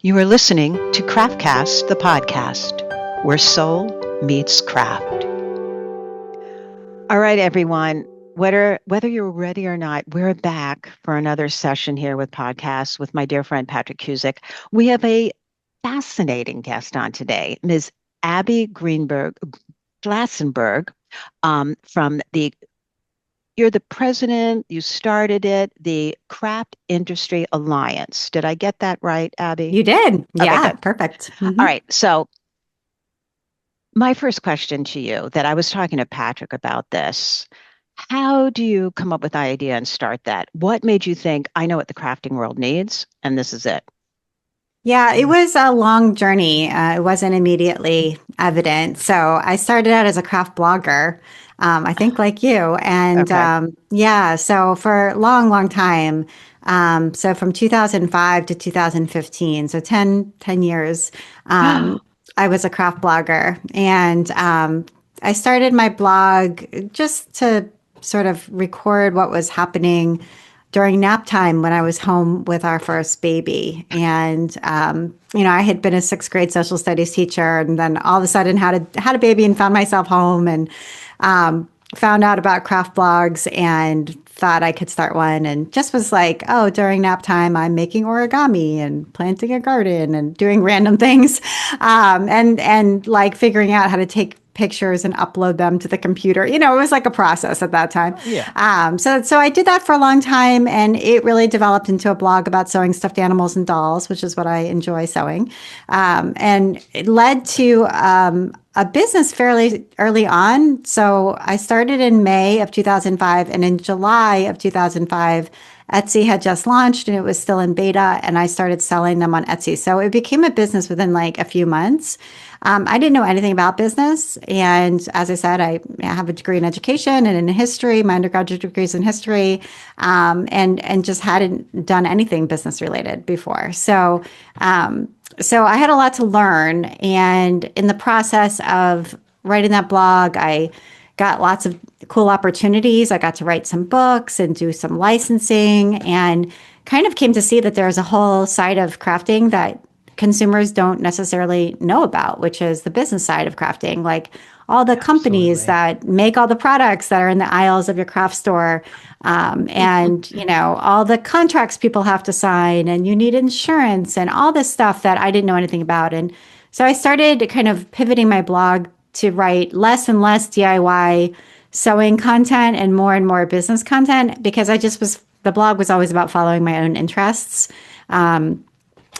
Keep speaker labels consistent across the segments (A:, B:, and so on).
A: You are listening to CraftCast, the podcast, where soul meets craft. All right, everyone. Whether you're ready or not, we're back for another session here with podcasts with my dear friend Patrick Cusick. We have a fascinating guest on today, Ms. Abby Glassenberg, from you're the president, you started it, the Craft Industry Alliance. Did I get that right, Abby?
B: You did.
A: Okay,
B: Yeah,
A: good.
B: perfect.
A: All right. So my first question to you, that I was talking to Patrick about this, how do you come up with the idea and start that? What made you think, I know what the crafting world needs, and this is it?
B: Yeah, it was a long journey. It wasn't immediately evident. So I started out as a craft blogger, I think like you. And
A: Okay.
B: yeah, so for a long, long time, so from 2005 to 2015, so 10 years, I was a craft blogger. And I started my blog just to sort of record what was happening during nap time when I was home with our first baby. And, I had been a sixth grade social studies teacher, and then all of a sudden had a baby and found myself home, and found out about craft blogs and thought I could start one, and just was like, oh, during nap time, I'm making origami and planting a garden and doing random things. And like figuring out how to take pictures and upload them to the computer. It was like a process at that time.
A: Yeah.
B: So I did that for a long time, and it really developed into a blog about sewing stuffed animals and dolls, which is what I enjoy sewing. And it led to a business fairly early on. So I started in May of 2005, and in July of 2005, Etsy had just launched and it was still in beta, and I started selling them on Etsy. So it became a business within like a few months. I didn't know anything about business. And as I said, I have a degree in education and in history. My undergraduate degree is in history, and just hadn't done anything business related before. So I had a lot to learn. And in the process of writing that blog, I got lots of cool opportunities. I got to write some books and do some licensing, and kind of came to see that there's a whole side of crafting that consumers don't necessarily know about, which is the business side of crafting, like all the companies that make all the products that are in the aisles of your craft store, and all the contracts people have to sign, and you need insurance and all this stuff that I didn't know anything about. And so I started kind of pivoting my blog to write less and less DIY sewing content and more business content, because the blog was always about following my own interests,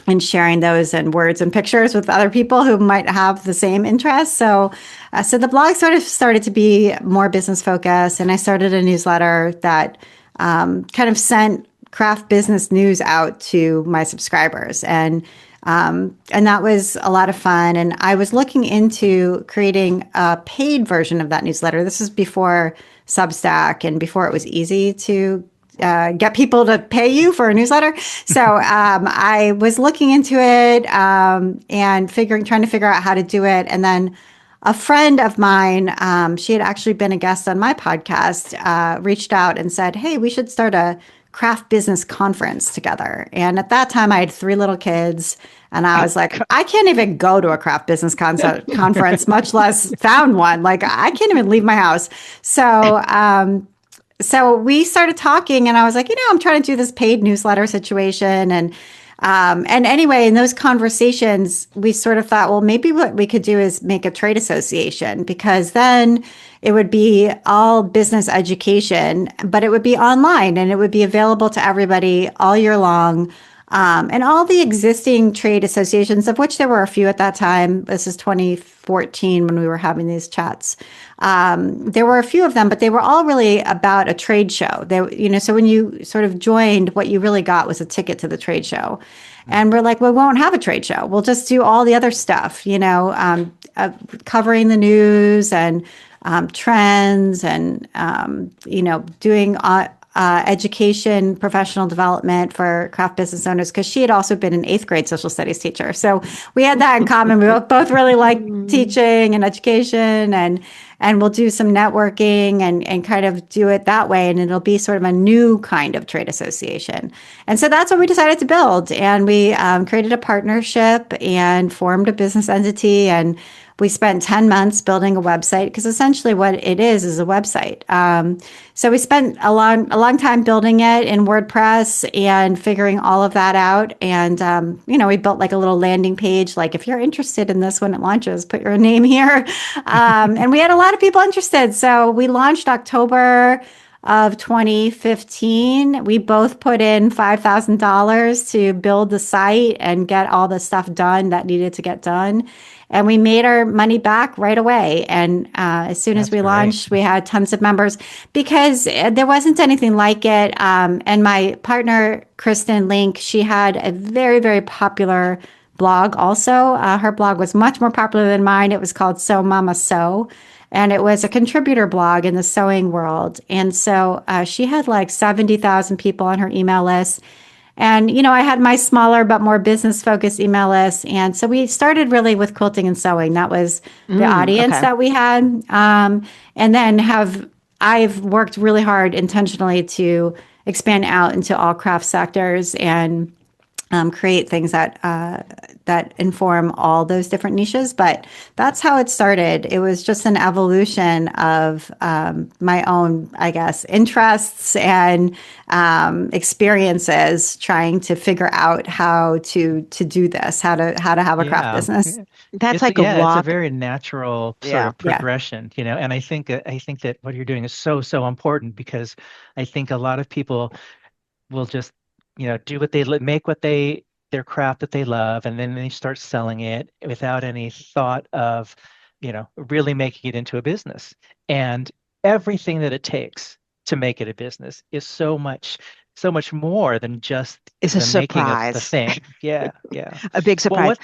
B: and sharing those in words and pictures with other people who might have the same interests. So the blog sort of started to be more business focused, and I started a newsletter that kind of sent craft business news out to my subscribers, and that was a lot of fun. And I was looking into creating a paid version of that newsletter. This is before Substack and before it was easy to get people to pay you for a newsletter. So I was looking into it, and trying to figure out how to do it. And then a friend of mine, she had actually been a guest on my podcast, reached out and said, hey, we should start a craft business conference together. And at that time, I had 3 little kids. And I was like, I can't even go to a craft business conference, much less found one. Like, I can't even leave my house. So we started talking, and I was like, I'm trying to do this paid newsletter situation. And anyway, in those conversations, we sort of thought, well, maybe what we could do is make a trade association, because then it would be all business education, but it would be online, and it would be available to everybody all year long. And all the existing trade associations, of which there were a few at that time, this is 2014 when we were having these chats, there were a few of them, but they were all really about a trade show. So when you sort of joined, what you really got was a ticket to the trade show. And we're like, well, we won't have a trade show. We'll just do all the other stuff, covering the news and trends, and, doing education, professional development for craft business owners because she had also been an eighth grade social studies teacher. So we had that in common. We both really like teaching and education, and we'll do some networking and kind of do it that way. And it'll be sort of a new kind of trade association. And so that's what we decided to build. And we created a partnership and formed a business entity. And we spent 10 months building a website because essentially what it is a website. So we spent a long time building it in WordPress and figuring all of that out. And, we built like a little landing page, like if you're interested in this when it launches, put your name here. And we had a lot of people interested. So we launched October of 2015. We both put in $5,000 to build the site and get all the stuff done that needed to get done. And we made our money back right away. And as soon as we launched, we had tons of members because there wasn't anything like it. And my partner, Kristen Link, she had a very, very popular blog also. Her blog was much more popular than mine. It was called Sew Mama Sew. And it was a contributor blog in the sewing world. And so she had like 70,000 people on her email list. And, I had my smaller but more business focused email list. And so we started really with quilting and sewing. That was the audience that we had. And then I've worked really hard intentionally to expand out into all craft sectors and create things that inform all those different niches. But that's how it started. It was just an evolution of my own, I guess, interests and experiences trying to figure out how to do this, how to have a craft business.
A: That's like a walk.
C: It's a very natural sort of progression, and I think that what you're doing is so important because I think a lot of people will just do what they make their craft that they love, and then they start selling it without any thought of, really making it into a business. And everything that it takes to make it a business is so much more than just
A: it's a surprise.
C: The thing. Yeah.
A: A big surprise.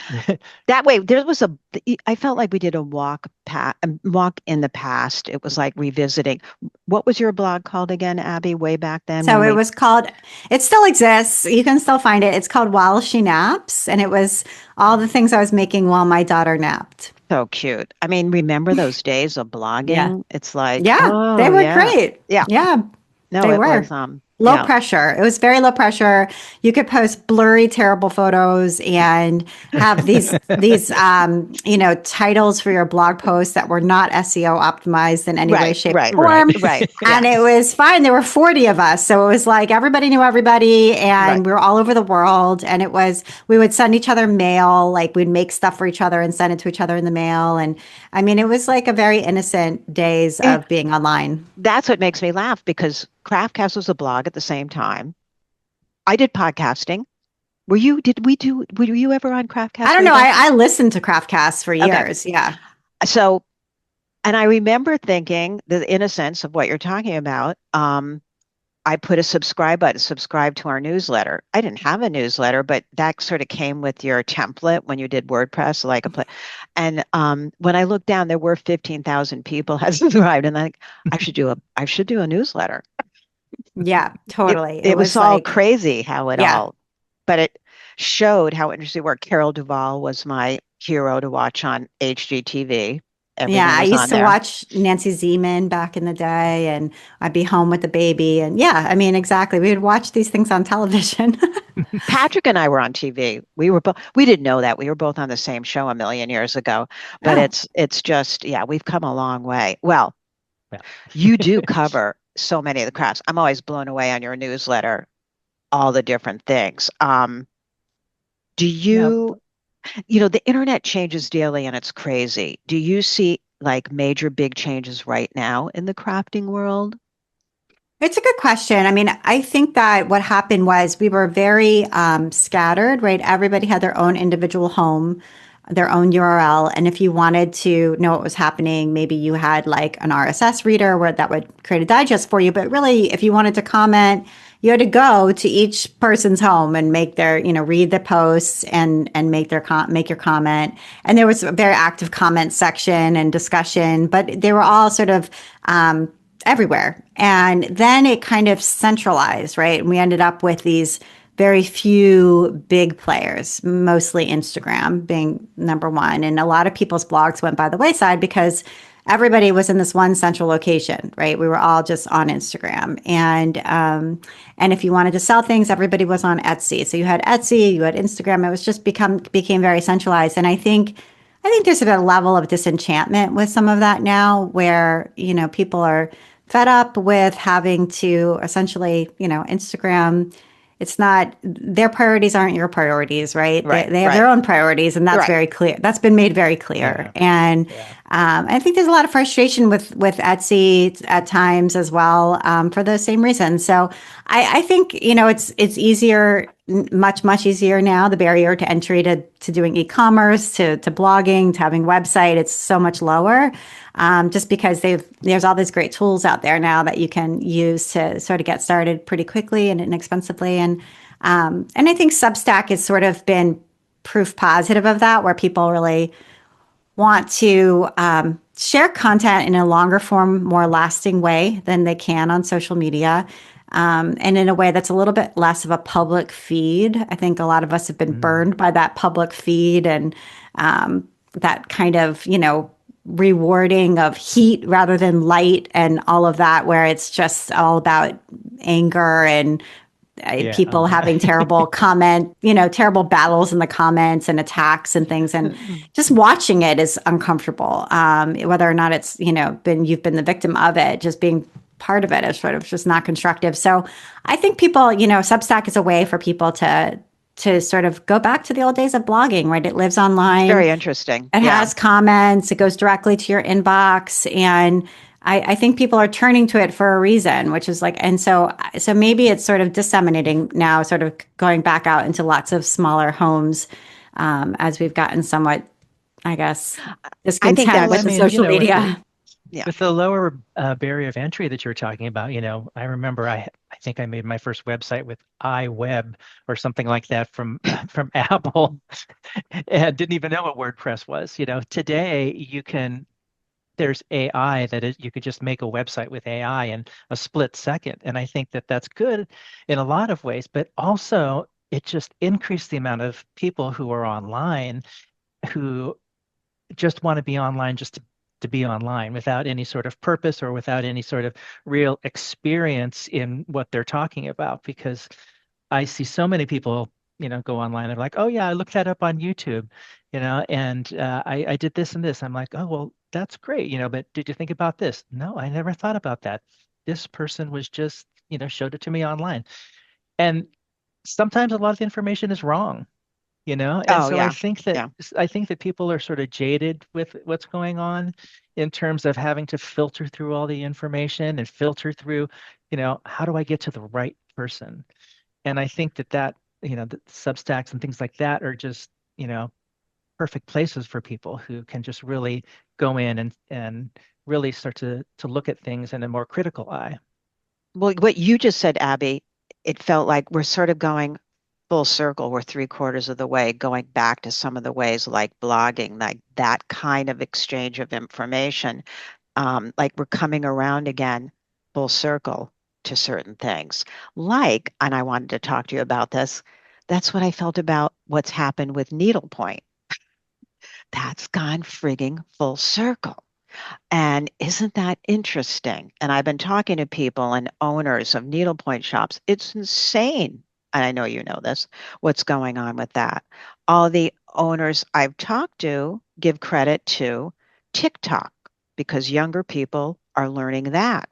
A: That way, I felt like we did a walk in the past. It was like revisiting. What was your blog called again, Abby, way back then?
B: So it was called, it still exists. You can still find it. It's called While She Naps. And it was all the things I was making while my daughter napped.
A: So cute. I mean, remember those days of blogging? Yeah. It's like,
B: they were great.
A: Yeah.
B: No, they were. Low pressure. It was very low pressure. You could post blurry, terrible photos and have these titles for your blog posts that were not SEO optimized in any way, shape, or form.
A: Right.
B: And it was fine. There were 40 of us. So it was like everybody knew everybody and we were all over the world. And we would send each other mail, like we'd make stuff for each other and send it to each other in the mail. And I mean, it was like a very innocent days of being online.
A: That's what makes me laugh because CRAFTCAST was a blog at the same time. I did podcasting. Were you ever on CRAFTCAST?
B: I don't know. I listened to CRAFTCAST for years. Okay. Yeah.
A: So, and I remember thinking the innocence of what you're talking about. I put a subscribe to our newsletter. I didn't have a newsletter, but that sort of came with your template when you did WordPress, and when I looked down, there were 15,000 people had subscribed, and I should do a newsletter.
B: Yeah, totally.
A: It was all crazy how it all, but it showed how interesting work. Carol Duvall was my hero to watch on HGTV.
B: I used to watch Nancy Zeman back in the day, and I'd be home with the baby. And exactly. We would watch these things on television.
A: Patrick and I were on TV. We didn't know that. We were both on the same show a million years ago. But it's just, we've come a long way. Well, you do cover so many of the crafts. I'm always blown away on your newsletter, all the different things. Do you... the internet changes daily and it's crazy. Do you see like major big changes right now in the crafting world?
B: It's a good question. I mean, I think that what happened was we were very scattered, right? Everybody had their own individual home, their own URL. And if you wanted to know what was happening, maybe you had like an RSS reader where that would create a digest for you. But really, if you wanted to comment, you had to go to each person's home and make their, read the posts and make your comment. And there was a very active comment section and discussion, but they were all sort of everywhere. And then it kind of centralized, right? And we ended up with these very few big players, mostly Instagram being number one. And a lot of people's blogs went by the wayside because everybody was in this one central location, right? We were all just on Instagram. And if you wanted to sell things, everybody was on Etsy. So you had Etsy, you had Instagram. It was just became very centralized. And I think there's a level of disenchantment with some of that now where, people are fed up with having to essentially, Instagram, it's not, their priorities aren't your priorities, right? They have their own priorities, and that's very clear. That's been made very clear. Yeah. And I think there's a lot of frustration with Etsy at times as well, for those same reasons. So I think, it's easier, much easier now. The barrier to entry to doing e-commerce, to blogging, to having website, it's so much lower, just because there's all these great tools out there now that you can use to sort of get started pretty quickly and inexpensively. And I think Substack has sort of been proof positive of that, where people really want to share content in a longer form, more lasting way than they can on social media. And in a way that's a little bit less of a public feed. I think a lot of us have been burned by that public feed and that kind of, rewarding of heat rather than light and all of that, where it's just all about anger and people having terrible terrible battles in the comments and attacks and things. And just watching it is uncomfortable. Whether or not it's, you've been the victim of it, just being part of it is sort of just not constructive. So I think people, Substack is a way for people to sort of go back to the old days of blogging, right? It lives online.
A: Very interesting.
B: It has comments. It goes directly to your inbox. And I think people are turning to it for a reason, which is and so maybe it's sort of disseminating now, sort of going back out into lots of smaller homes, as we've gotten somewhat, I guess, discontent with the social media.
C: With the lower barrier of entry that you were talking about, I remember I think I made my first website with iWeb or something like that from Apple, and didn't even know what WordPress was. Today there's AI you could just make a website with AI in a split second, and I think that that's good in a lot of ways, but also it just increased the amount of people who are online who just want to be online just to be online without any sort of purpose or without any sort of real experience in what they're talking about. Because I see so many people, go online. They're like, oh yeah, I looked that up on YouTube, and I did this and this. I'm like, oh, well, that's great, but did you think about this? No, I never thought about that. This person was just, showed it to me online. And sometimes a lot of the information is wrong. I think that people are sort of jaded with what's going on in terms of having to filter through all the information and filter through, how do I get to the right person? And I think that the Substacks and things like that are just, perfect places for people who can just really go in and really start to look at things in a more critical eye.
A: Well, what you just said, Abby, it felt like we're sort of going full circle. We're 3/4 of the way going back to some of the ways like blogging, like that kind of exchange of information. Like we're coming around again full circle to certain things. And I wanted to talk to you about this. That's what I felt about what's happened with needlepoint. That's gone frigging full circle. And isn't that interesting? And I've been talking to people and owners of needlepoint shops. It's insane. And I know you know this, what's going on with that. All the owners I've talked to give credit to TikTok because younger people are learning that.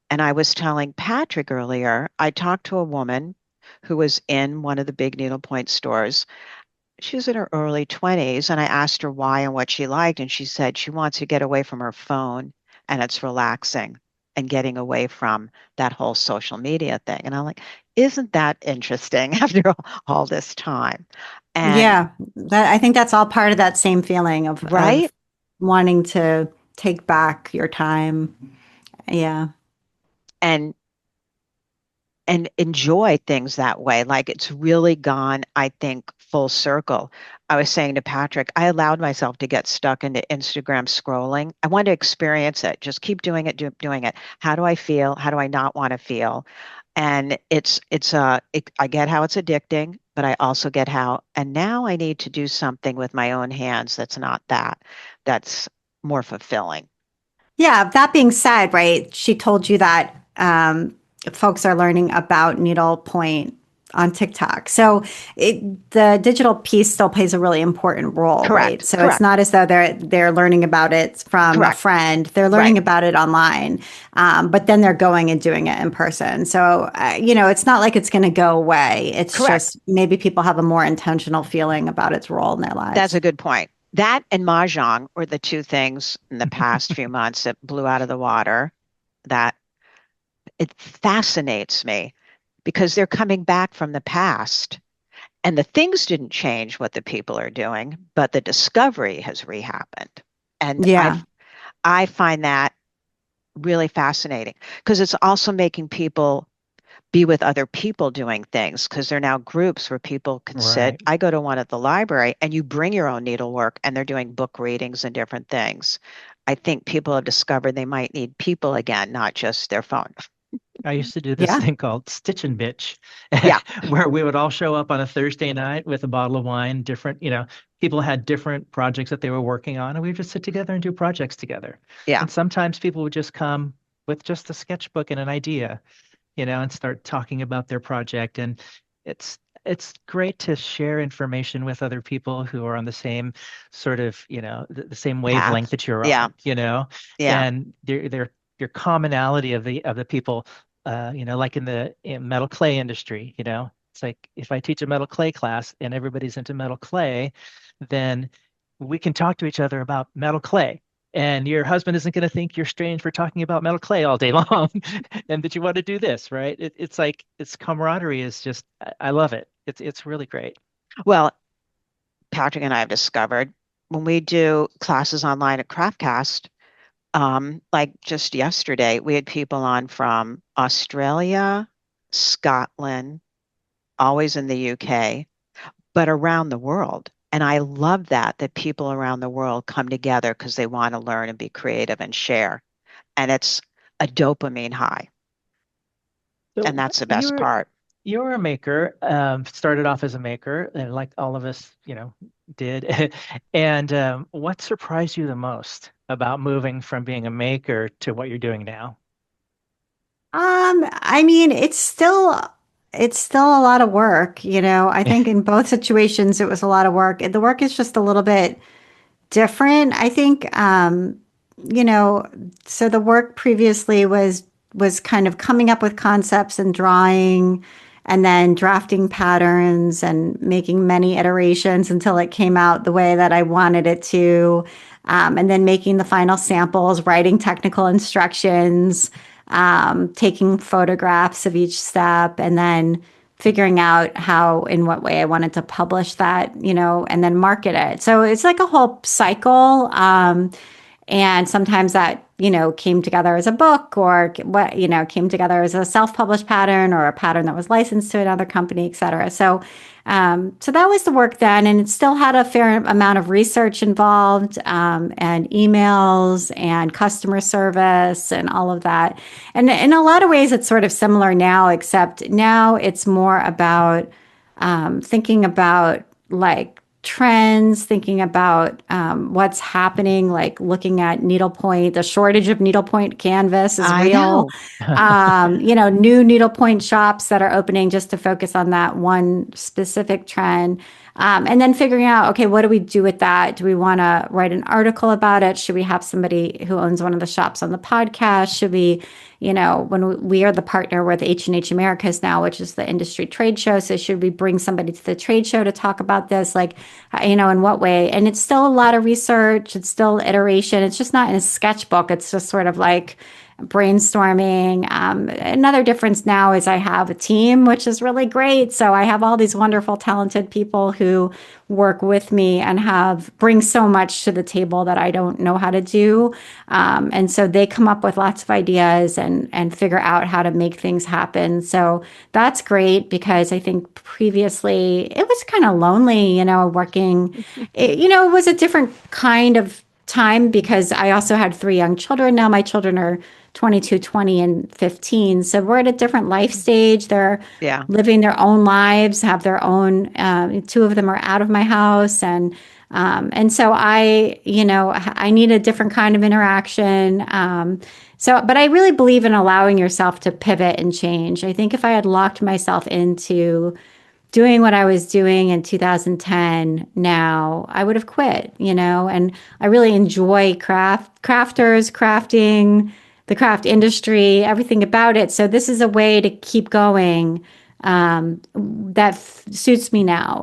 A: And I was telling Patrick earlier, I talked to a woman who was in one of the big needlepoint stores. She was in her early 20s, and I asked her why and what she liked, and she said she wants to get away from her phone, and it's relaxing and getting away from that whole social media thing. And I'm like, isn't that interesting after all this time?
B: And I think that's all part of that same feeling of wanting to take back your time. Yeah.
A: And and enjoy things that way. Like it's really gone, I think, full circle. I was saying to Patrick, I allowed myself to get stuck into Instagram scrolling. I want to experience it. Just keep doing it, doing it. How do I feel? How do I not want to feel? And I get how it's addicting, but I also get how, and now I need to do something with my own hands that's not that, that's more fulfilling.
B: Yeah, that being said, right, she told you that folks are learning about needlepoint on TikTok. So the digital piece still plays a really important role, right?
A: Correct.
B: So it's
A: Correct.
B: not as though they're learning about it from a
A: Correct.
B: friend. They're learning
A: Right.
B: about it online, but then they're going and doing it in person. So it's not like it's going to go away. It's
A: Correct.
B: just maybe people have a more intentional feeling about its role in their
A: That's
B: lives.
A: a good point. That and mahjong were the two things in the past few months that blew out of the water. That it fascinates me because they're coming back from the past and the things didn't change what the people are doing, but the discovery has rehappened. And
B: Yeah.
A: I find that really fascinating because it's also making people be with other people doing things because they're now groups where people can sit.
C: Right.
A: I go to one at the library and you bring your own needlework and they're doing book readings and different things. I think people have discovered they might need people again, not just their phone.
C: I used to do this
B: Yeah.
C: thing called Stitch and Bitch,
A: Yeah,
C: where we would all show up on a Thursday night with a bottle of wine. People had different projects that they were working on, and we would just sit together and do projects together.
A: yeah.
C: And sometimes people would just come with just a sketchbook and an idea, and start talking about their project. And it's great to share information with other people who are on the same sort of, the same wavelength
A: Path.
C: that you're
A: Yeah,
C: on,
A: yeah.
C: and they're your commonality of the people, like in metal clay industry, it's like if I teach a metal clay class and everybody's into metal clay, then we can talk to each other about metal clay. And your husband isn't going to think you're strange for talking about metal clay all day long and that you want to do this, right? It's like it's camaraderie is just, I love it. It's really great.
A: Well, Patrick and I have discovered when we do classes online at CraftCast, like just yesterday, we had people on from Australia, Scotland, always in the UK, but around the world. And I love that people around the world come together because they want to learn and be creative and share. And it's a dopamine high. And
C: So
A: that's the best
C: you're
A: part.
C: you're a maker, started off as a maker, and like all of us, did. And what surprised you the most about moving from being a maker to what you're doing now?
B: I mean, it's still a lot of work, I think in both situations it was a lot of work. The work is just a little bit different. I think you know, so the work previously was kind of coming up with concepts and drawing and then drafting patterns and making many iterations until it came out the way that I wanted it to. And then making the final samples, writing technical instructions, taking photographs of each step, and then figuring out how, in what way I wanted to publish that, and then market it. So it's like a whole cycle. And sometimes that, came together as a book or what, came together as a self-published pattern or a pattern that was licensed to another company, et cetera. So that was the work then. And it still had a fair amount of research involved, and emails and customer service and all of that. And in a lot of ways, it's sort of similar now, except now it's more about thinking about like trends, thinking about what's happening, like looking at needlepoint. The shortage of needlepoint canvas is
A: I
B: real.
A: know.
B: New needlepoint shops that are opening just to focus on that one specific trend. And then figuring out, okay, what do we do with that? Do we want to write an article about it? Should we have somebody who owns one of the shops on the podcast? Should we, when we are the partner with H&H Americas now, which is the industry trade show. So should we bring somebody to the trade show to talk about this? Like, in what way? And it's still a lot of research. It's still iteration. It's just not in a sketchbook. It's just sort of like, brainstorming. Another difference now is I have a team, which is really great. So I have all these wonderful, talented people who work with me and bring so much to the table that I don't know how to do. And so they come up with lots of ideas and figure out how to make things happen. So that's great because I think previously it was kind of lonely, working. It was a different kind of time because I also had 3 young children. Now my children are 22, 20, and 15. So we're at a different life stage. They're living their own lives, have their own, 2 of them are out of my house. And so I need a different kind of interaction. But I really believe in allowing yourself to pivot and change. I think if I had locked myself into doing what I was doing in 2010 now, I would have quit, and I really enjoy crafters, crafting, the craft industry, everything about it. So this is a way to keep going that suits me now,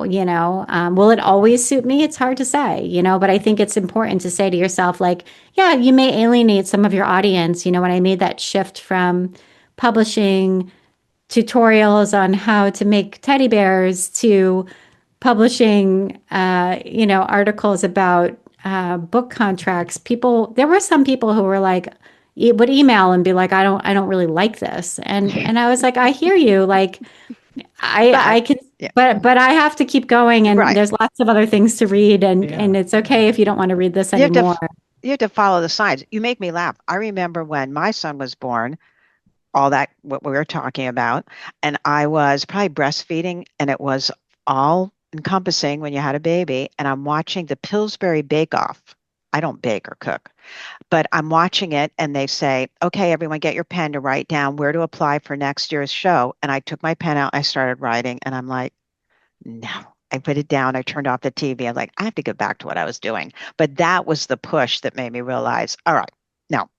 B: will it always suit me? It's hard to say, but I think it's important to say to yourself, like, yeah, you may alienate some of your audience. When I made that shift from publishing tutorials on how to make teddy bears to publishing, articles about book contracts. There were some people who were like, would email and be like, I don't really like this, and I was like, I hear you, like, I can, but I have to keep going, and there's lots of other things to read, and it's okay if you don't want to read this anymore.
A: You have to follow the signs. You make me laugh. I remember when my son was born, all that, what we were talking about. And I was probably breastfeeding, and it was all encompassing when you had a baby. And I'm watching the Pillsbury Bake Off. I don't bake or cook, but I'm watching it, and they say, okay, everyone get your pen to write down where to apply for next year's show. And I took my pen out, I started writing, and I'm like, no. I put it down. I turned off the TV. I'm like, I have to get back to what I was doing. But that was the push that made me realize, all right, no,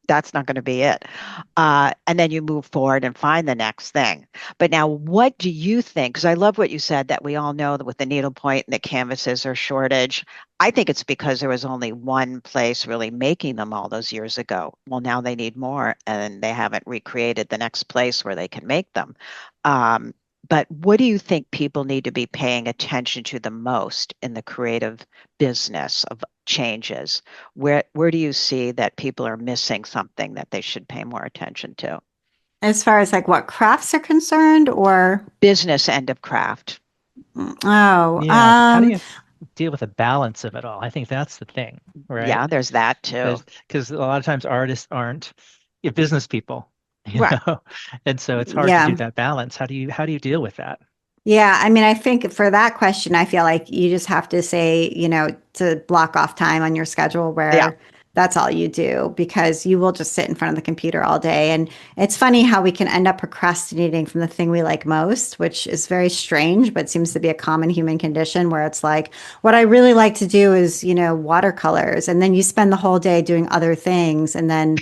A: that's not going to be it. And then you move forward and find the next thing. But now, what do you think? Because I love what you said, that we all know that with the needlepoint and the canvases are shortage. I think it's because there was only one place really making them all those years ago. Well, now they need more, and they haven't recreated the next place where they can make them. But what do you think people need to be paying attention to the most in the creative business of changes? Where do you see that people are missing something that they should pay more attention to?
B: As far as like what crafts are concerned, or
A: business end of craft?
B: Oh,
C: yeah. How do you deal with the balance of it all? I think that's the thing, right?
A: Yeah, there's that too.
C: Because a lot of times artists aren't business people. You know? And so it's hard to do that balance. How do you deal with that?
B: Yeah, I mean, I think for that question, I feel like you just have to say, to block off time on your schedule where that's all you do, because you will just sit in front of the computer all day. And it's funny how we can end up procrastinating from the thing we like most, which is very strange, but seems to be a common human condition, where it's like, what I really like to do is, watercolors. And then you spend the whole day doing other things. And then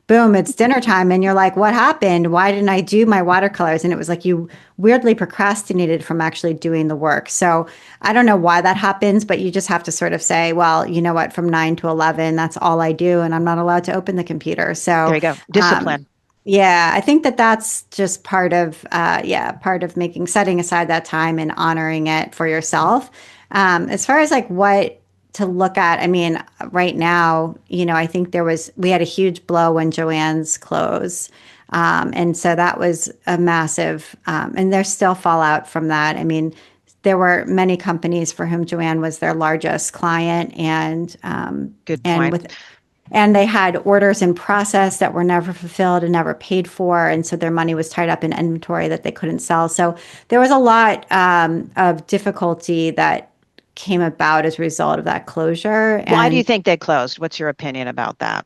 B: boom, it's dinner time, and you're like, what happened? Why didn't I do my watercolors? And it was like you weirdly procrastinated from actually doing the work. So I don't know why that happens, but you just have to sort of say, well, you know what, from 9 to 11, that's all I do, and I'm not allowed to open the computer. So
A: there you go. Discipline.
B: I think that's just part of setting aside that time and honoring it for yourself. As far as like what to look at, I mean, right now, I think we had a huge blow when Joann's closed. And so that was a massive, and there's still fallout from that. I mean, there were many companies for whom Joann was their largest client, and
A: good point.
B: And they had orders in process that were never fulfilled and never paid for. And so their money was tied up in inventory that they couldn't sell. So there was a lot of difficulty that came about as a result of that closure.
A: Why do you think they closed? What's your opinion about that?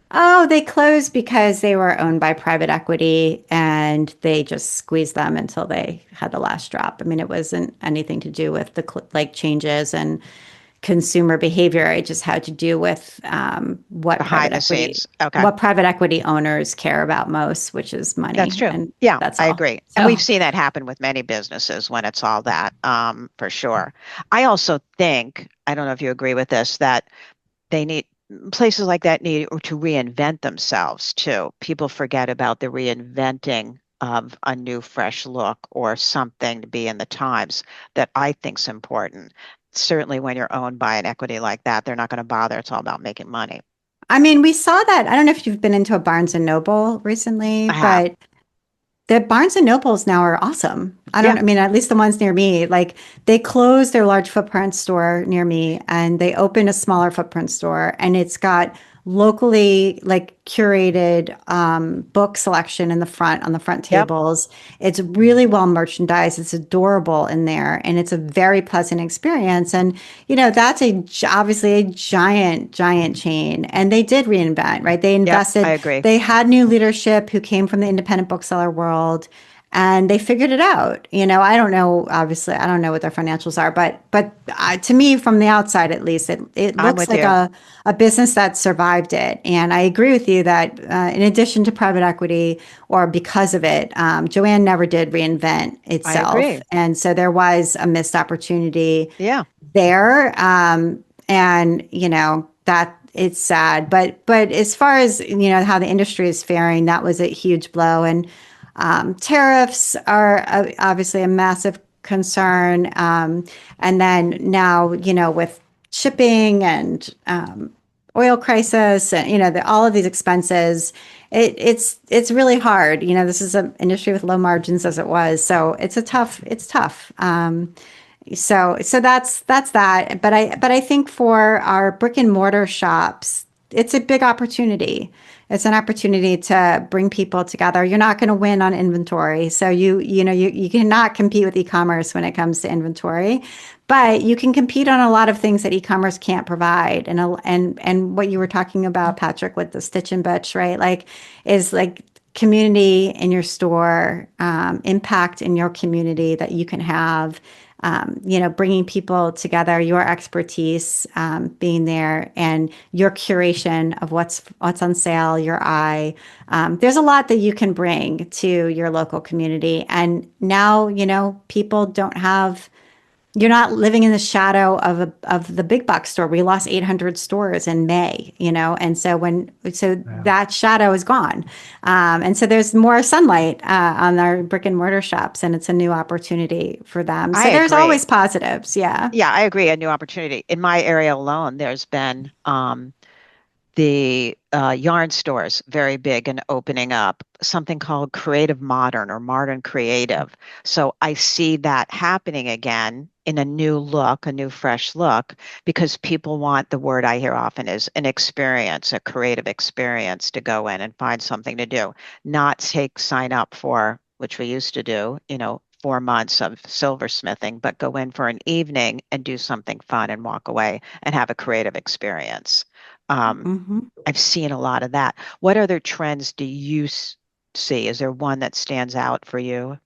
B: Oh, they closed because they were owned by private equity, and they just squeezed them until they had the last drop. I mean, it wasn't anything to do with the changes and consumer behavior. It just had to do with what private equity owners care about most, which is money.
A: That's true. And I agree. So, and we've seen that happen with many businesses when it's all that, for sure. I also think, I don't know if you agree with this, that they need places like that need to reinvent themselves too. People forget about the reinventing of a new, fresh look or something to be in the times that I think is important. Certainly, when you're owned by an equity like that, they're not going to bother. It's all about making money.
B: I mean, we saw that. I don't know if you've been into a Barnes and Noble recently,
A: I have.
B: but the Barnes and Nobles now are awesome.
A: Yeah.
B: I mean, at least the ones near me, like they closed their large footprint store near me and they opened a smaller footprint store and it's got locally like curated book selection in the front on the front
A: Yep.
B: tables. It's really well merchandised. It's adorable in there and it's a very pleasant experience. And, you know, that's obviously a giant chain. And they did reinvent, right? They
A: Yep. I
B: invested,
A: agree.
B: they had new leadership who came from the independent bookseller world and they figured it out. You know, I don't know. Obviously, I don't know what their financials are, but to me, from the outside at least, it
A: I'm
B: looks
A: with
B: like
A: you.
B: a business that survived it. And I agree with you that in addition to private equity or because of it, Joanne never did reinvent
A: I
B: itself,
A: agree.
B: and so there was a missed opportunity
A: Yeah.
B: there. And you know that it's sad, but as far as you know how the industry is faring, that was a huge blow. And tariffs are obviously a massive concern. And then now, you know, with shipping and oil crisis, and you know, all of these expenses, it's really hard. You know, this is an industry with low margins as it was, so it's tough. So that's that. But I think for our brick and mortar shops, it's a big opportunity. It's an opportunity to bring people together. You're not going to win on inventory. So you cannot compete with e-commerce when it comes to inventory, but you can compete on a lot of things that e-commerce can't provide. And what you were talking about, Patrick, with the Stitch and Bitch, right? Like is like community in your store, impact in your community that you can have, you know, bringing people together, your expertise, being there, and your curation of what's on sale, your eye. There's a lot that you can bring to your local community, and now you know people don't have you're not living in the shadow of the big box store. We lost 800 stores in May, you know, and so
C: Wow.
B: that shadow is gone, and so there's more sunlight on our brick and mortar shops, and it's a new opportunity for them.
A: I
B: So there's
A: agree.
B: always positives, yeah.
A: Yeah, I agree. A new opportunity. In my area alone, there's been the yarn stores very big and opening up, something called creative modern or modern creative. So I see that happening again in a new look, a new fresh look, because people want, the word I hear often is an experience, a creative experience to go in and find something to do, not sign up for, which we used to do, 4 months of silversmithing, but go in for an evening and do something fun and walk away and have a creative experience. Um,
B: Hmm.
A: I've seen a lot of that. What other trends do you see? Is there one that stands out for you?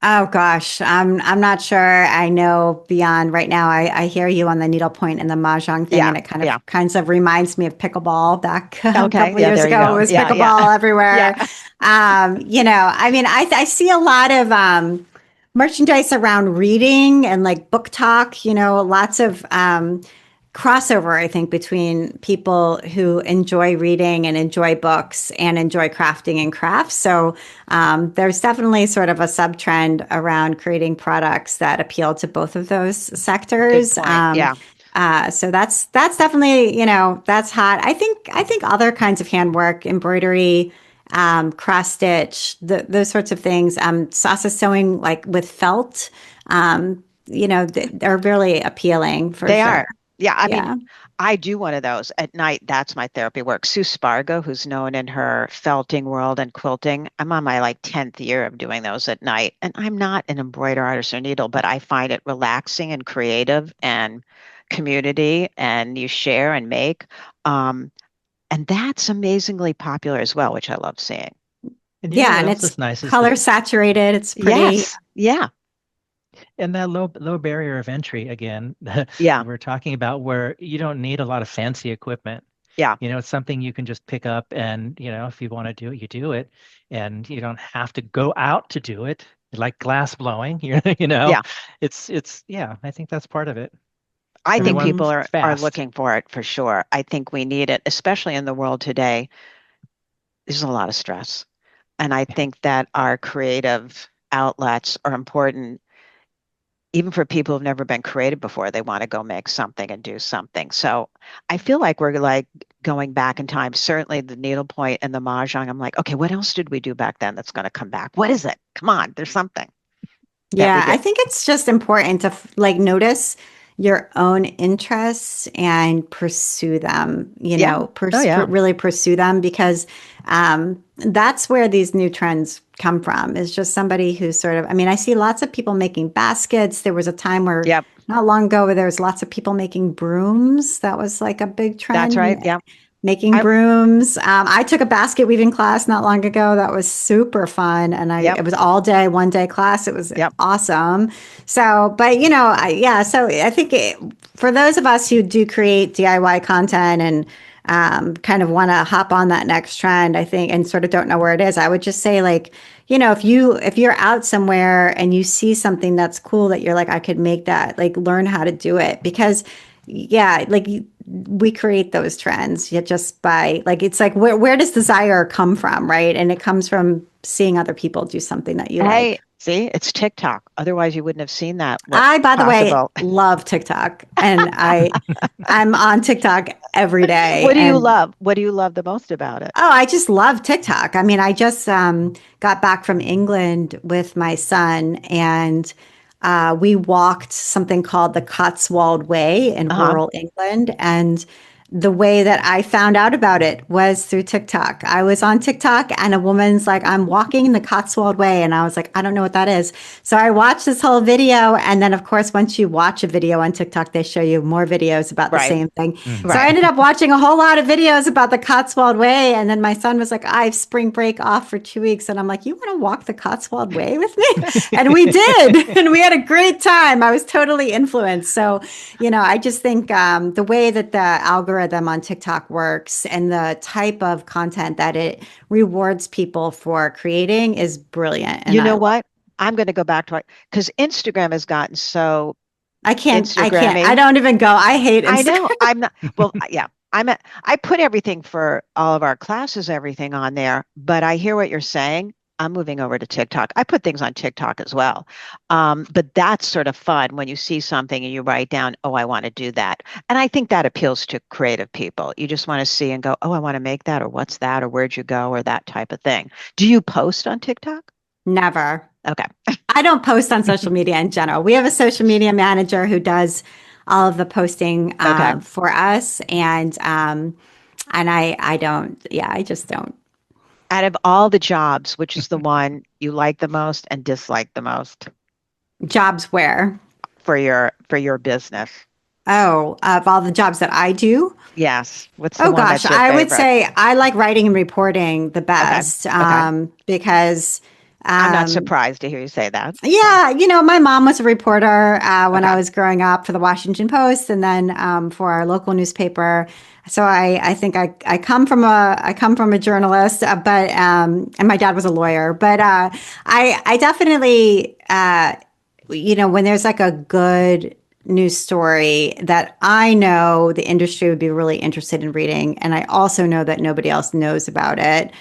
B: Oh gosh, I'm not sure. I know beyond right now. I hear you on the needlepoint and the mahjong thing,
A: Yeah,
B: and it
A: yeah.
B: kinds of reminds me of pickleball. Back a
A: Okay,
B: couple of
A: yeah,
B: years
A: there you
B: ago, it
A: go.
B: was
A: Yeah, yeah,
B: pickleball
A: yeah.
B: everywhere. You know, I mean, I see a lot of merchandise around reading and like book talk. You know, lots of crossover, I think, between people who enjoy reading and enjoy books and enjoy crafting and crafts. So there's definitely sort of a sub trend around creating products that appeal to both of those
A: Good
B: sectors.
A: point. Yeah,
B: So that's definitely, you know, that's hot. I think other kinds of handwork, embroidery, cross stitch, those sorts of things. Sasa sewing like with felt, you know, they're really appealing for
A: they
B: sure.
A: are. Yeah, I mean,
B: Yeah.
A: I do one of those at night. That's my therapy work. Sue Spargo, who's known in her felting world and quilting, I'm on my like 10th year of doing those at night. And I'm not an embroiderer artist or needle, but I find it relaxing and creative and community, and you share and make. Um, and that's amazingly popular as well, which I love seeing.
C: And you know
B: Yeah,
C: what
B: and
C: else
B: it's
C: is nice is
B: color
C: that,
B: saturated. It's pretty.
A: Yes. Yeah.
C: and that low barrier of entry again, that
A: Yeah.
C: we're talking about, where you don't need a lot of fancy equipment.
A: Yeah.
C: It's something you can just pick up, and if you want to do it, you do it, and you don't have to go out to do it, like glass blowing. You know,
A: Yeah.
C: it's yeah. I think that's part of it.
A: I think
C: Everyone's
A: people are
C: fast.
A: looking for it for sure. I think we need it, especially in the world today. There's a lot of stress. And I think that our creative outlets are important, even for people who've never been creative before. They want to go make something and do something. So I feel like we're like going back in time. Certainly the needlepoint and the mahjong. I'm like, okay, what else did we do back then that's going to come back? What is it? Come on, there's something that we
B: Yeah, I
A: did.
B: think it's just important to like notice your own interests and pursue them,
A: Yeah. Oh yeah.
B: really pursue them because that's where these new trends come from. Is just somebody who's sort of, I mean, I see lots of people making baskets. There was a time where
A: Yep.
B: not long ago where there was lots of people making brooms. That was like a big
A: That's
B: trend.
A: right. Yeah.
B: Making
A: I
B: brooms. I took a basket weaving class not long ago. That was super fun, and
A: yep.
B: it was all day, 1 day class. It was
A: Yep.
B: awesome. So, but yeah. So I think for those of us who do create DIY content and kind of want to hop on that next trend, I think, and sort of don't know where it is, I would just say like, if you're out somewhere and you see something that's cool that you're like, I could make that, like learn how to do it because yeah, like we create those trends just by like it's like where does desire come from, right? And it comes from seeing other people do something that you like.
A: Hey, see, it's TikTok. Otherwise, you wouldn't have seen that. What's
B: I, by the way,
A: possible?
B: love TikTok, and I'm on TikTok every day.
A: What do you
B: And
A: love? What do you love the most about it?
B: oh, I just love TikTok. I mean, I just got back from England with my son, and we walked something called the Cotswold Way in
A: Uh-huh.
B: rural England. And the way that I found out about it was through TikTok. I was on TikTok, and a woman's like, I'm walking the Cotswold Way. And I was like, I don't know what that is. So I watched this whole video. And then, of course, once you watch a video on TikTok, they show you more videos about the
A: Right.
B: same thing.
C: Mhm.
B: So I
A: Right.
B: ended up watching a whole lot of videos about the Cotswold Way. And then my son was like, I have spring break off for 2 weeks. And I'm like, you want to walk the Cotswold Way with me? And we did. And we had a great time. I was totally influenced. So, I just think the way that the algorithm on TikTok works and the type of content that it rewards people for creating is brilliant. And
A: You know what? I'm going to go back to it because Instagram has gotten so
B: I
A: Instagrammy.
B: don't even go. I hate
A: I
B: Instagram.
A: know. I'm not, well, yeah. I put everything for all of our classes, everything on there, but I hear what you're saying. I'm moving over to TikTok. I put things on TikTok as well. But that's sort of fun when you see something and you write down, oh, I want to do that. And I think that appeals to creative people. You just want to see and go, oh, I want to make that, or what's that, or where'd you go, or that type of thing. Do you post on TikTok?
B: Never.
A: Okay.
B: I don't post on social media in general. We have a social media manager who does all of the posting
A: Okay.
B: for us, and I don't. Yeah, I just don't.
A: Out of all the jobs, which is the one you like the most and dislike the most
B: Jobs where?
A: for your business?
B: Oh, of all the jobs that I do.
A: Yes. What's the
B: Oh
A: one
B: gosh,
A: that's your
B: I would
A: favorite?
B: say I like writing and reporting the
A: Okay.
B: best
A: Okay.
B: because
A: I'm not
B: um,
A: surprised to hear you say that. So,
B: yeah, my mom was a reporter when I
A: okay.
B: was growing up for the Washington Post, and then for our local newspaper. So I think I come from a journalist, but and my dad was a lawyer. But I definitely when there's like a good news story that I know the industry would be really interested in reading, and I also know that nobody else knows about it.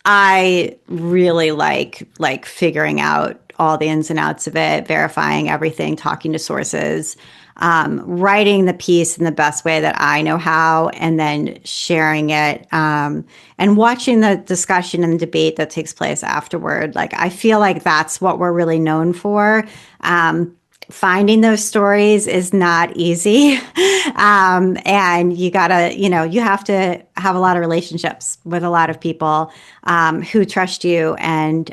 B: I really like figuring out all the ins and outs of it, verifying everything, talking to sources, writing the piece in the best way that I know how, and then sharing it, and watching the discussion and debate that takes place afterward. Like I feel like that's what we're really known for. Finding those stories is not easy. And you gotta, you have to have a lot of relationships with a lot of people who trust you. And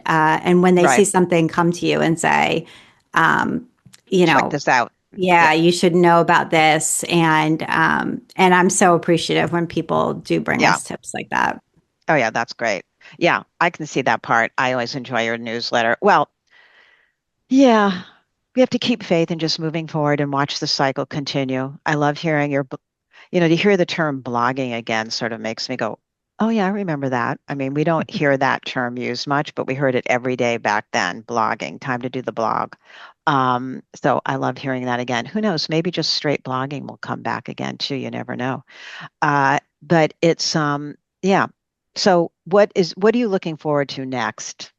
B: when they see
A: Right.
B: something come to you and say, you
A: Check
B: know,
A: this out.
B: yeah,
A: Yeah.
B: you should know about this. And I'm so appreciative when people do bring
A: Yeah.
B: us tips like that.
A: Oh, yeah. That's great. Yeah. I can see that part. I always enjoy your newsletter. Well, yeah. We have to keep faith and just moving forward and watch the cycle continue. I love hearing to hear the term blogging again sort of makes me go, oh, yeah, I remember that. I mean, we don't hear that term used much, but we heard it every day back then, blogging, time to do the blog. So I loved hearing that again. Who knows? Maybe just straight blogging will come back again too. You never know. But it's yeah. So what are you looking forward to next?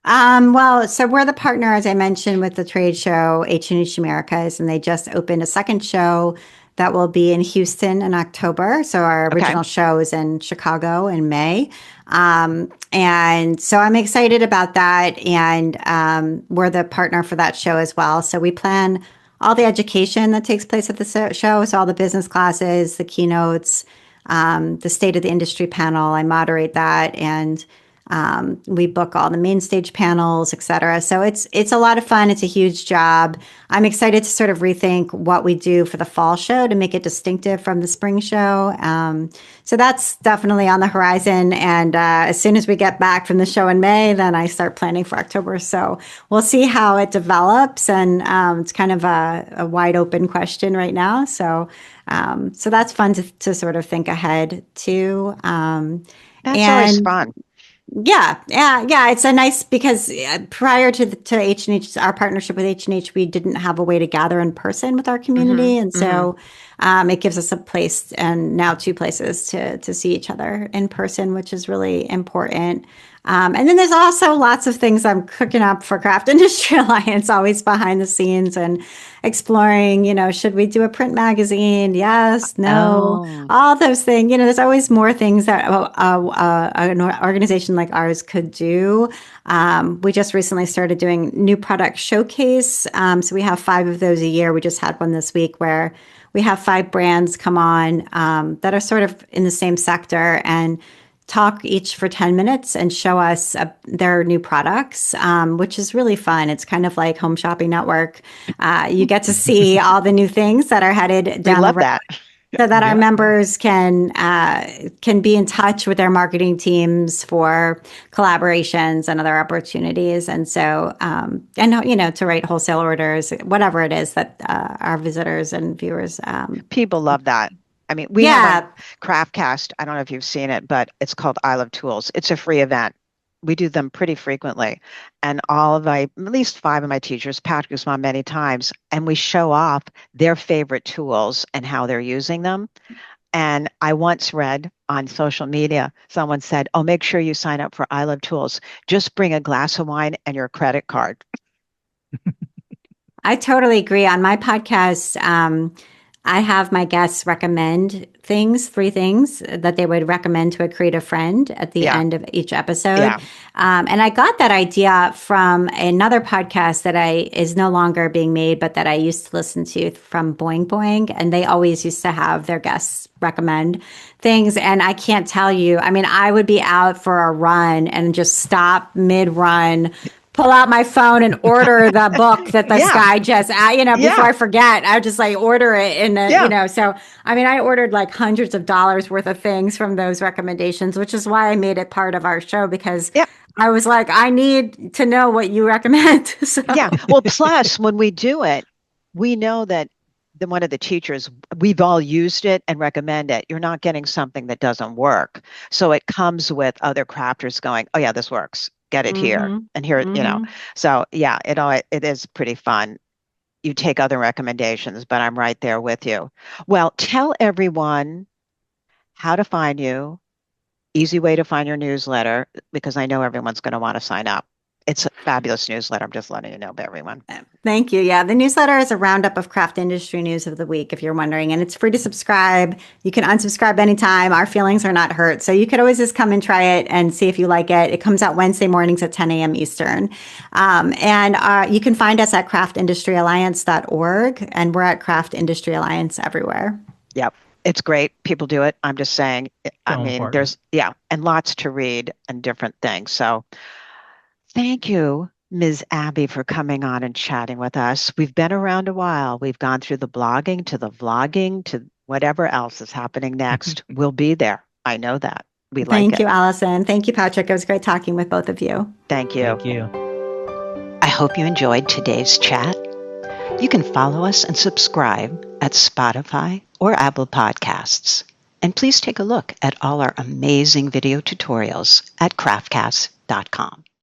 B: Well, so we're the partner, as I mentioned, with the trade show H&H Americas, and they just opened a second show that will be in Houston in October. So our
A: Okay.
B: original show is in Chicago in May. And so I'm excited about that. And we're the partner for that show as well. So we plan all the education that takes place at the show. So all the business classes, the keynotes, the state of the industry panel. I moderate that, and we book all the main stage panels, et cetera. So it's a lot of fun. It's a huge job. I'm excited to sort of rethink what we do for the fall show to make it distinctive from the spring show. So that's definitely on the horizon. And as soon as we get back from the show in May, then I start planning for October. So we'll see how it develops. And it's kind of a wide open question right now. So that's fun to sort of think ahead to.
A: That's always fun.
B: Yeah. It's a nice, because prior to H&H, our partnership with H&H, we didn't have a way to gather in person with our community, and so it gives us a place, and now two places to see each other in person, which is really important. And then there's also lots of things I'm cooking up for Craft Industry Alliance, always behind the scenes and exploring, should we do a print magazine? Yes, no, all those things. There's always more things that an organization like ours could do. We just recently started doing new product showcase. So we have 5 of those a year. We just had one this week where we have 5 brands come on that are sort of in the same sector and talk each for 10 minutes and show us their new products, which is really fun. It's kind of like Home Shopping Network. You get to see all the new things that are headed down the road.
A: That.
B: So that our members can be in touch with their marketing teams for collaborations and other opportunities, and so to write wholesale orders, whatever it is that our visitors and viewers.
A: People love that. I mean, we have a CRAFTCAST. I don't know if you've seen it, but it's called I Love Tools. It's a free event. We do them pretty frequently. And at least 5 of my teachers, Patrick's mom many times, and we show off their favorite tools and how they're using them. And I once read on social media, someone said, "Oh, make sure you sign up for I Love Tools. Just bring a glass of wine and your credit card."
B: I totally agree. On my podcast, I have my guests recommend 3 things that they would recommend to a creative friend at the end of each episode.
A: Yeah.
B: And I got that idea from another podcast that is no longer being made, but that I used to listen to, from Boing Boing. And they always used to have their guests recommend things. And I can't tell you, I mean, I would be out for a run and just stop mid-run, pull out my phone and order the book that this guy just, before I forget, I would just order it. And, so, I mean, I ordered like hundreds of dollars worth of things from those recommendations, which is why I made it part of our show, because I was like, I need to know what you recommend. So.
A: Yeah. Well, plus when we do it, we know that one of the teachers, we've all used it and recommend it. You're not getting something that doesn't work. So it comes with other crafters going, "Oh yeah, this works. Get it here and here," So it is pretty fun. You take other recommendations, but I'm right there with you. Well, tell everyone how to find you, easy way to find your newsletter, because I know everyone's going to want to sign up. It's a fabulous newsletter. I'm just letting you know, everyone.
B: Thank you. Yeah, the newsletter is a roundup of craft industry news of the week, if you're wondering, and it's free to subscribe. You can unsubscribe anytime. Our feelings are not hurt. So you could always just come and try it and see if you like it. It comes out Wednesday mornings at 10 a.m. Eastern. And you can find us at craftindustryalliance.org, and we're at Craft Industry Alliance everywhere.
A: Yep. It's great. People do it. I'm just saying,
C: important.
A: There's, and lots to read and different things. So thank you, Ms. Abby, for coming on and chatting with us. We've been around a while. We've gone through the blogging to the vlogging to whatever else is happening next. We'll be there. I know that. We like it.
B: Thank you, Allison. Thank you, Patrick. It was great talking with both of you.
A: Thank you.
C: Thank you.
A: I hope you enjoyed today's chat. You can follow us and subscribe at Spotify or Apple Podcasts. And please take a look at all our amazing video tutorials at craftcast.com.